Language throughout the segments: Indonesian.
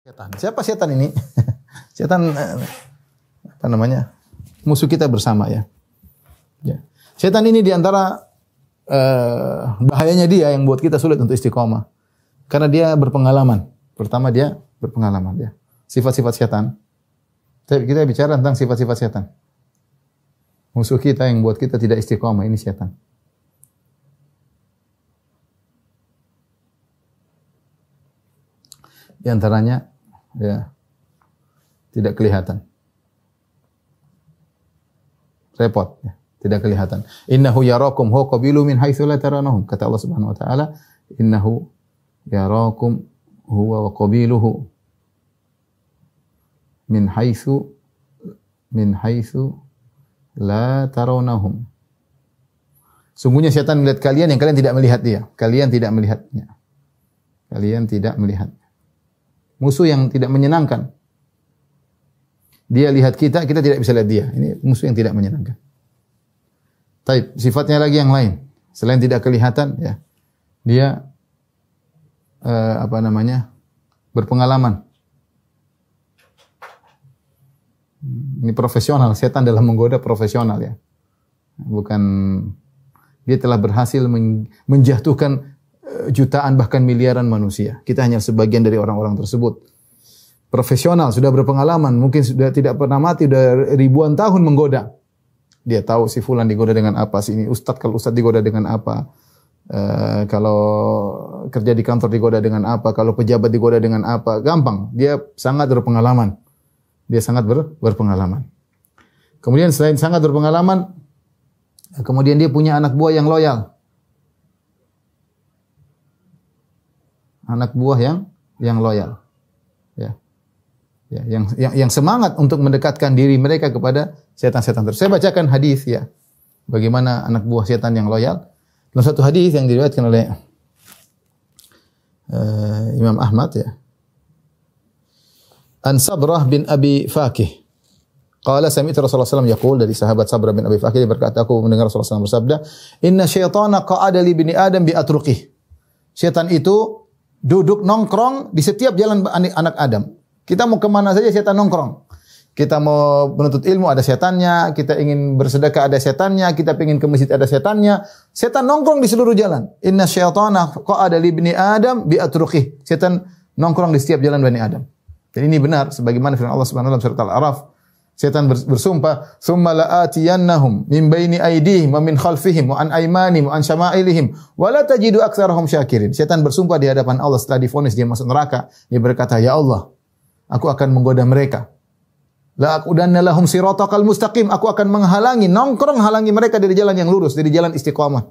Setan. Siapa setan ini? Setan apa namanya? Musuh kita bersama ya. Ya. Setan ini diantara bahayanya dia yang buat kita sulit untuk istiqomah. Karena dia berpengalaman. Pertama dia berpengalaman ya. Sifat-sifat setan. Kita bicara tentang sifat-sifat setan. Musuh kita yang buat kita tidak istiqomah ini setan. Di antaranya ya tidak kelihatan. Repot ya, tidak kelihatan. Innahu yarakum huwa qabilu min haitsu la taranahum. Kata Allah Subhanahu wa taala, innahu yarakum huwa wa qabiluhu min haitsu la tarawnahum. Sungguhnya setan melihat kalian yang kalian tidak melihat dia. Kalian tidak melihatnya. Kalian tidak melihat. Musuh yang tidak menyenangkan. Dia lihat kita, kita tidak bisa lihat dia. Ini musuh yang tidak menyenangkan. Taib, sifatnya lagi yang lain. Selain tidak kelihatan, ya, dia berpengalaman. Ini profesional, setan dalam menggoda profesional ya. Bukan, dia telah berhasil menjatuhkan jutaan bahkan miliaran manusia. Kita hanya sebagian dari orang-orang tersebut. Profesional, sudah berpengalaman, mungkin sudah tidak pernah mati, sudah ribuan tahun menggoda. Dia tahu si fulan digoda dengan apa, si ini ustadz, kalau ustadz digoda dengan apa, kalau kerja di kantor digoda dengan apa, kalau pejabat digoda dengan apa, gampang. Dia sangat berpengalaman. Dia sangat berpengalaman. Kemudian selain sangat berpengalaman, kemudian dia punya anak buah yang loyal. Anak buah yang loyal. Ya. Ya, yang semangat untuk mendekatkan diri mereka kepada setan-setan tersebut. Saya bacakan hadis ya. Bagaimana anak buah setan yang loyal. Dalam satu hadis yang diriwayatkan oleh Imam Ahmad ya. An Sabrah bin Abi Fakih. Qala sami'tu Rasulullah SAW yaqul, dari sahabat Sabrah bin Abi Fakih, dia berkata, aku mendengar Rasulullah SAW bersabda, "Inna syaitana qa'ada li bani Adam bi atruqih." Setan itu duduk nongkrong di setiap jalan anak Adam. Kita mau kemana saja setan nongkrong. Kita mau menuntut ilmu ada setannya, kita ingin bersedekah ada setannya, kita ingin ke masjid ada setannya. Setan nongkrong di seluruh jalan. Inna syaitana qa'ada li bani Adam bi atruqih. Setan nongkrong di setiap jalan Bani Adam. Dan ini benar sebagaimana firman Allah Subhanahu wa taala surat Al-A'raf. Setan bersumpah, "Tsumma la'atiyannahum min baini aydihim wa min khalfihim wa an aymanihim wa an syama'ilihim wa la tajidu aktsarahum syakirin." Setan bersumpah di hadapan Allah setelah divonis dia masuk neraka. Dia berkata, "Ya Allah, aku akan menggoda mereka. La aqudanna lahum siratal mustaqim." Aku akan menghalangi, nongkrong halangi mereka dari jalan yang lurus, dari jalan istiqamah.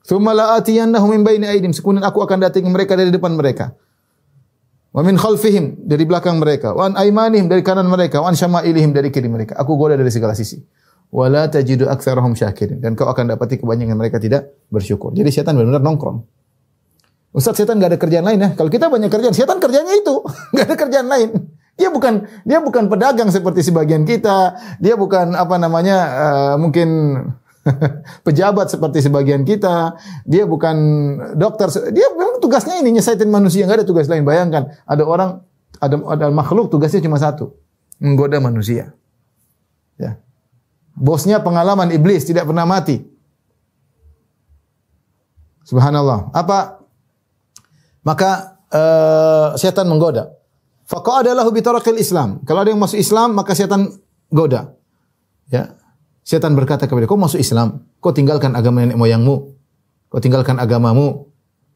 "Tsumma la'atiyannahum min baini aydihim." Kemudian aku akan datangi mereka dari depan mereka. Wa min khalfihim, dari belakang mereka, wa an aymanihim, dari kanan mereka, wa an syama'ilihim, dari kiri mereka. Aku goda dari segala sisi. Wa la tajidu aktsarahum syakirin, dan kau akan dapati kebanyakan mereka tidak bersyukur. Jadi setan benar-benar nongkrong. Ustaz, setan enggak ada kerjaan lain ya? Kalau kita banyak kerjaan, setan kerjanya itu, enggak ada kerjaan lain. Dia bukan pedagang seperti sebagian kita. Dia bukan mungkin pejabat seperti sebagian kita. Dia bukan dokter. Dia memang tugasnya ini nyesatin manusia, enggak ada tugas lain. Bayangkan, ada makhluk tugasnya cuma satu, menggoda manusia. Ya. Bosnya pengalaman iblis, tidak pernah mati. Subhanallah. Maka setan menggoda. Faqa'ada lahu bi taraqil Islam. Kalau ada yang masuk Islam, maka setan goda. Ya. Setan berkata kepada dia, "Kau masuk Islam, kau tinggalkan agama nenek moyangmu, kau tinggalkan agamamu,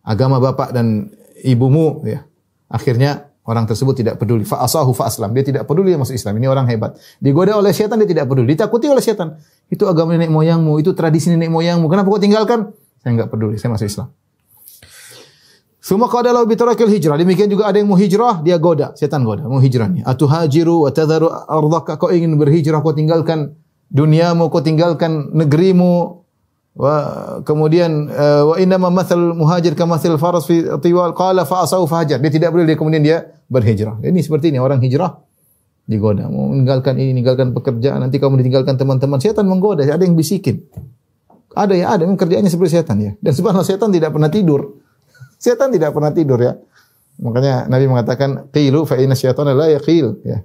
agama bapak dan ibumu." Ya. Akhirnya orang tersebut tidak peduli. Fa'asahu fa'aslam. Dia tidak peduli dia masuk Islam. Ini orang hebat. Digoda oleh setan, dia tidak peduli. Ditakuti oleh setan. Itu agama nenek moyangmu, itu tradisi nenek moyangmu. Kenapa kau tinggalkan? Saya enggak peduli, saya masuk Islam. Suma qala lahu bi tarakil hijrah. Demikian juga ada yang mau hijrah, dia goda, setan goda, mau hijrah nih. Atuhajiru wa tadharu ardhaka, kau ingin berhijrah, kau tinggalkan duniamu, kau tinggalkan negerimu. Kemudian wa inna ma mathal muhajir ka mathal faras fi tiwal, qala fa asaw fahajar. Dia tidak boleh, kemudian dia berhijrah. Ini seperti ini orang hijrah digoda, mau meninggalkan ini, meninggalkan pekerjaan, nanti kamu ditinggalkan teman-teman. Setan menggoda, ada yang bisikin. Ada memang kerjaannya seperti setan ya. Dan subhanallah setan tidak pernah tidur. Setan tidak pernah tidur ya. Makanya Nabi mengatakan qilu fa inna syaitana la yaqil ya.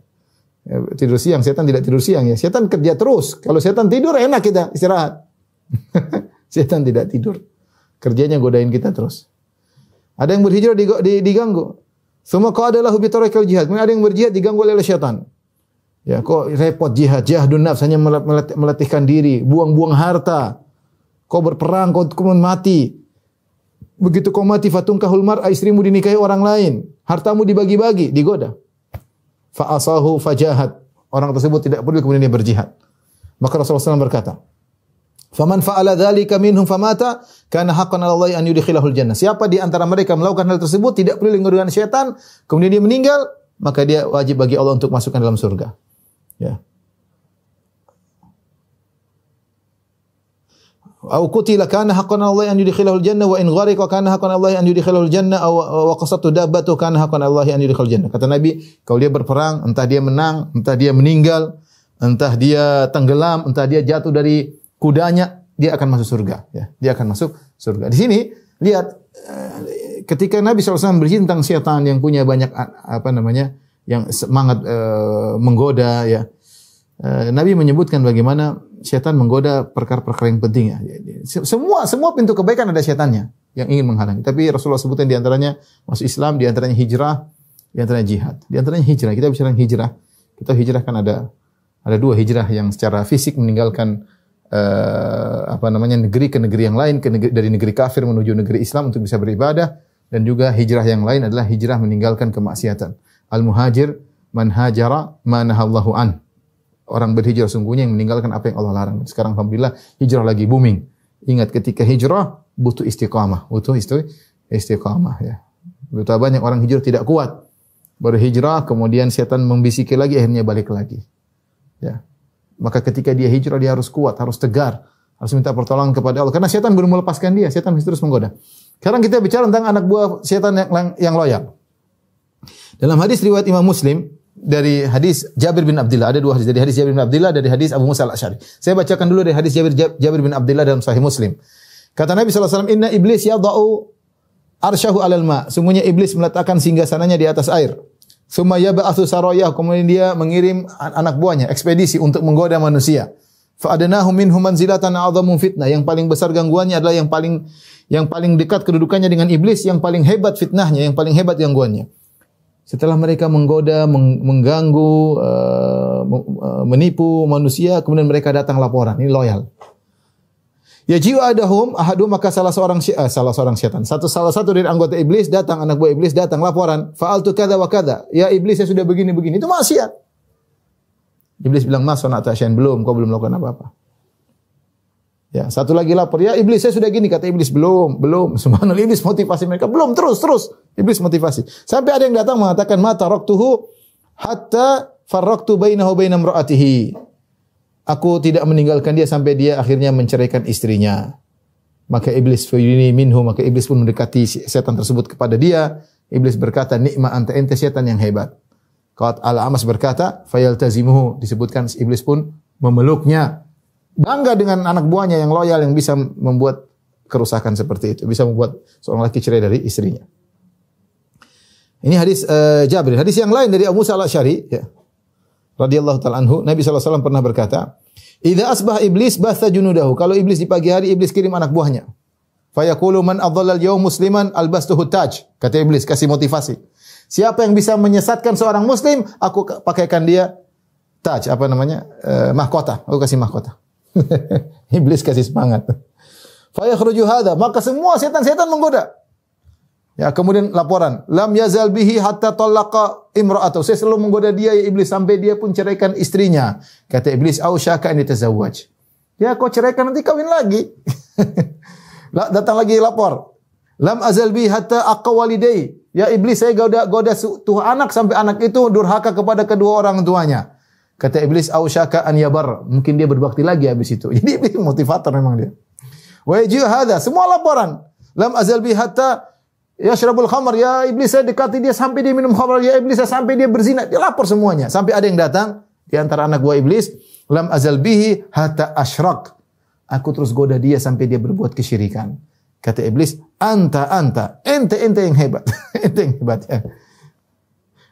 Ya, tidur siang, setan tidak tidur siang ya. Setan kerja terus. Kalau setan tidur enak kita istirahat. Setan tidak tidur. Kerjanya godain kita terus. Ada yang berhijrah diganggu. Semua kau adalah bi tarikil jihad. Kemudian ada yang berjihad diganggu oleh setan. Ya, kok repot jihadun nafs, hanya melatihkan diri, buang-buang harta. Kau berperang, kau kemudian mati. Begitu kau mati fatungkahul mar'a, istrimu dinikahi orang lain, hartamu dibagi-bagi, digoda. Fa asahu fajahat. Orang tersebut tidak peduli kemudian dia berjihad. Maka Rasulullah SAW berkata, "Faman fa'ala dzalika minhum famata, kana haqqan 'ala Allah an yudkhilahul jannah." Siapa di antara mereka melakukan hal tersebut tidak peduli dengan syaitan, kemudian dia meninggal, maka dia wajib bagi Allah untuk masukkan dalam surga. Ya. Au qutila kana haqqan 'ala Allah an yudkhilahul jannah wa in ghariqa kana haqqan 'ala Allah an yudkhilahul jannah wa qasatu dabbatu kana haqqan 'ala Allah an yudkhilahul jannah. Kata Nabi, kalau dia berperang, entah dia menang, entah dia meninggal, entah dia tenggelam, entah dia jatuh dari kudanya, dia akan masuk surga ya. Dia akan masuk surga. Di sini lihat ketika Nabi SAW berbicara tentang setan yang punya banyak yang semangat menggoda ya. Nabi menyebutkan bagaimana setan menggoda perkara-perkara yang penting ya. Semua pintu kebaikan ada setannya yang ingin menghalangi. Tapi Rasulullah sebutkan di antaranya masuk Islam, di antaranya hijrah, di antaranya jihad. Di antaranya hijrah. Kita bicara hijrah. Kita hijrah kan ada dua hijrah yang secara fisik meninggalkan negeri ke negeri yang lain, dari negeri kafir menuju negeri Islam untuk bisa beribadah, dan juga hijrah yang lain adalah hijrah meninggalkan kemaksiatan. Al-muhajir man hajara ma nahallahu an. Orang berhijrah sungguhnya yang meninggalkan apa yang Allah larang. Sekarang alhamdulillah hijrah lagi booming. Ingat ketika hijrah butuh istiqamah, istiqamah ya. Betapa banyak orang hijrah tidak kuat. Baru hijrah kemudian setan membisiki lagi, akhirnya balik lagi. Ya. Maka ketika dia hijrah dia harus kuat, harus tegar, harus minta pertolongan kepada Allah karena setan belum melepaskan dia, setan masih terus menggoda. Sekarang kita bicara tentang anak buah setan yang loyal. Dalam hadis riwayat Imam Muslim dari hadis Jabir bin Abdullah, ada dua hadis, dari hadis Jabir bin Abdullah, dari hadis Abu Musa al-Asy'ari. Saya bacakan dulu dari hadis Jabir bin Abdullah dalam Sahih Muslim. Kata Nabi SAW, "Inna iblis yada'u arsyahu 'alal ma." Sungguhnya iblis meletakkan singgasananya di atas air. Tsumma yab'atsu sarayah, kemudian dia mengirim anak buahnya ekspedisi untuk menggoda manusia. Fa adnahu minhum manzilatan 'adhamu fitnah. Yang paling besar gangguannya adalah yang paling dekat kedudukannya dengan iblis, yang paling hebat fitnahnya, yang paling hebat gangguannya. Setelah mereka menggoda, mengganggu, menipu manusia, kemudian mereka datang laporan. Ini loyal. Yaji'u ahadum, maka salah seorang setan. Salah satu dari anggota iblis datang, anak buah iblis datang laporan. Fa'altu kadza wa kadza. Ya iblis, saya sudah begini-begini. Itu maksiat. Iblis bilang, "Mas, sonata syai'an, belum, kau belum melakukan apa-apa." Ya, satu lagi lapor, "Ya iblis, saya sudah gini." Kata iblis, "Belum." Subhanallah, iblis motivasi mereka, "Belum, terus." Iblis motivasi. Sampai ada yang datang mengatakan, "Ma taraktuhu hatta farraqtu bainahu baina imra'atihi." Aku tidak meninggalkan dia sampai dia akhirnya menceraikan istrinya. Maka iblis fayuni minhu, maka iblis pun mendekati setan tersebut kepada dia. Iblis berkata, "Ni'ma anta, ente setan yang hebat." Qad al-Amas berkata, "Fayaltazimuhu." Disebutkan iblis pun memeluknya. Bangga dengan anak buahnya yang loyal, yang bisa membuat kerusakan seperti itu, bisa membuat seorang laki cerai dari istrinya. Ini hadis Jabir. Hadis yang lain dari Abu Musa al-Asy'ari ya, radhiyallahu ta'ala anhu, Nabi sallallahu alaihi wasallam pernah berkata, "Idza asbaha iblis batha junudahu." Kalau iblis di pagi hari, iblis kirim anak buahnya. Fa yaqulu man adhalla al-yawm musliman albastuhu taj. Kata iblis, kasih motivasi. Siapa yang bisa menyesatkan seorang muslim, aku pakaikan dia taj, mahkota. Aku kasih mahkota. Iblis kasih semangat. Fa yakhruju hadza, maka semua setan-setan menggoda. Ya, kemudian laporan, "Lam yazal bihi hatta talaqa imra'atahu." Saya selalu menggoda dia ya iblis sampai dia pun ceraikan istrinya. Kata iblis, "Au syaka an yatazawwaj." Ya, kau ceraikan nanti kawin lagi. Datang lagi lapor. "Lam azal bihi hatta aqwa walidai." Ya iblis, saya goda tuh anak sampai anak itu durhaka kepada kedua orang tuanya. Kata iblis, "Au syaka an yabar." Mungkin dia berbakti lagi habis itu. Jadi iblis motivator memang dia. Wa yaji'u hadza, semua laporan. "Lam azal bihi hatta yashrabul khamr." Ya iblis, saya dekati dia sampai dia minum khamr. Ya iblis, saya sampai dia berzina. Dia lapor semuanya. Sampai ada yang datang di antara anak buah iblis, "Lam azal bihi hatta asyrak." Aku terus goda dia sampai dia berbuat kesyirikan. Kata iblis, anta, ente yang hebat. Ente yang hebat. Ya.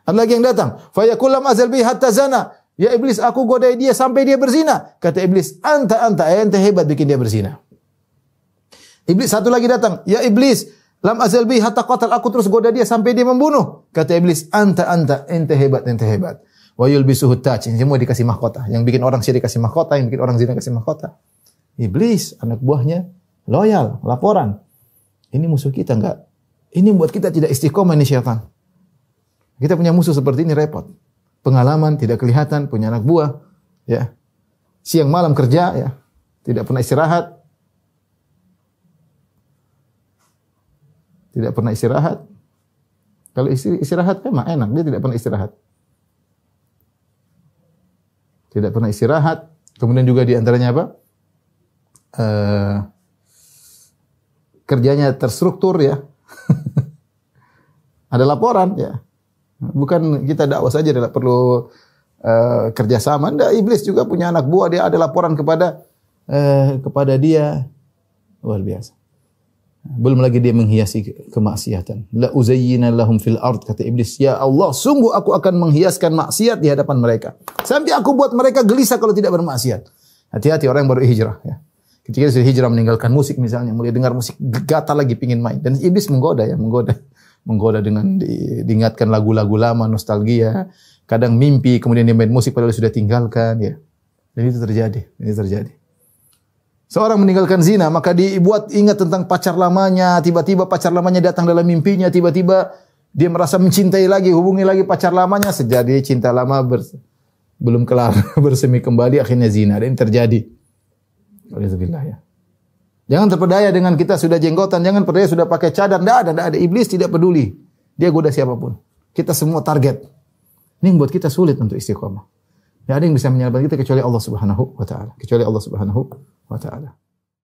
Ada lagi yang datang, fayaqul lam azal bi hatta zana. Ya iblis, aku godai dia sampai dia berzina. Kata iblis, anta, ente hebat bikin dia berzina. Iblis satu lagi datang, ya iblis, lam azal bi hatta qatal, aku terus goda dia sampai dia membunuh. Kata iblis, anta, ente hebat. Wa yulbisuhu taj, semua dikasih mahkota. Yang bikin orang syirik kasih mahkota, yang bikin orang zina kasih mahkota. Iblis, anak buahnya loyal, laporan. Ini musuh kita enggak. Ini buat kita tidak istiqomah ini syaitan. Kita punya musuh seperti ini repot. Pengalaman tidak kelihatan, punya anak buah, ya. Siang malam kerja, ya. Tidak pernah istirahat. Tidak pernah istirahat. Kalau istirahat memang enak, dia tidak pernah istirahat. Tidak pernah istirahat. Kemudian juga di antaranya apa? Kerjanya terstruktur, ya. Ada laporan, ya. Bukan kita dakwah saja, tidak perlu kerjasama. Nggak, iblis juga punya anak buah, dia ada laporan kepada dia. Luar biasa. Belum lagi dia menghiasi kemaksiatan. La uzayyina lahum fil ard, kata iblis, ya Allah, sungguh aku akan menghiaskan maksiat di hadapan mereka. Sampai aku buat mereka gelisah kalau tidak bermaksiat. Hati-hati orang yang baru hijrah, ya. Ketika dia sudah hijrah meninggalkan musik misalnya, mulai dengar musik, gatal lagi pingin main. Dan iblis menggoda dengan diingatkan lagu-lagu lama, nostalgia. Kadang mimpi, kemudian dia main musik padahal sudah tinggalkan, ya. Dan itu terjadi. Seorang meninggalkan zina, maka dibuat ingat tentang pacar lamanya. Tiba-tiba pacar lamanya datang dalam mimpinya. Tiba-tiba dia merasa mencintai lagi, hubungi lagi pacar lamanya. Sejadi cinta lama belum kelar, bersemi kembali, akhirnya zina. Dan ini terjadi. Alhamdulillah, ya. Jangan terpedaya dengan kita sudah jenggotan, jangan perdaya sudah pakai cadar. Tidak ada. Iblis tidak peduli. Dia goda siapapun. Kita semua target. Ini membuat kita sulit untuk istiqomah. Tidak ada yang bisa menyelamatkan kita kecuali Allah Subhanahu wa taala.